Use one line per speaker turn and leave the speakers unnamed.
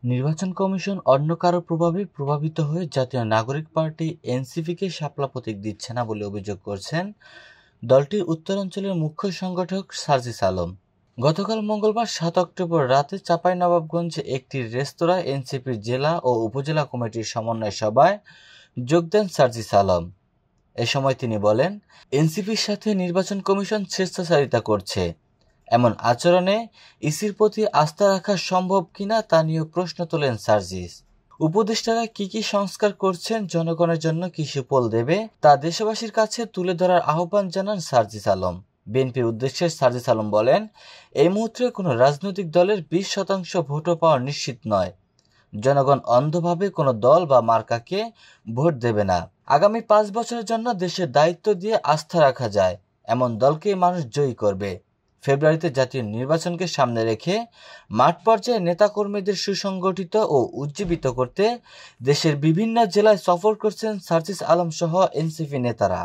নির্বাচন কমিশন অন্য কারো প্রভাবে প্রভাবিত হয়ে জাতীয় নাগরিক পার্টি এনসিপিকে শাপলা প্রতীক দিচ্ছে না বলে অভিযোগ করছেন দলটির উত্তরাঞ্চলের মুখ্য সংগঠক সার্জিস আলম। গতকাল মঙ্গলবার ৭ অক্টোবর রাতে চাঁপাইনবাবগঞ্জে একটি রেস্তোরাঁয় এনসিপির জেলা ও উপজেলা কমিটির সমন্বয় সভায় যোগ দেন সার্জিস আলম। এ সময় তিনি বলেন, এনসিপির সাথে নির্বাচন কমিশন স্বেচ্ছাচারিতা করছে। এমন আচরণে ইসির প্রতি আস্থা রাখা সম্ভব কিনা তা নিয়েও প্রশ্ন তোলেন সার্জিস। উপদেষ্টারা কি কি সংস্কার করছেন, জনগণের জন্য কি সুফল দেবে তা দেশবাসীর কাছে তুলে ধরার আহ্বান জানান সার্জিস আলম। বিএনপির উদ্দেশ্যে সার্জিস আলম বলেন, এই মুহূর্তে কোনো রাজনৈতিক দলের 20% ভোটও পাওয়া নিশ্চিত নয়। জনগণ অন্ধভাবে কোনো দল বা মার্কাকে ভোট দেবে না। আগামী 5 বছরের জন্য দেশের দায়িত্ব দিয়ে আস্থা রাখা যায় এমন দলকেই মানুষ জয়ী করবে। ফেব্রুয়ারিতে জাতীয় নির্বাচনকে সামনে রেখে মাঠ পর্যায়ে নেতাকর্মীদের সুসংগঠিত ও উজ্জীবিত করতে দেশের বিভিন্ন জেলায় সফর করছেন সার্জিস আলম সহ এনসিপি নেতারা।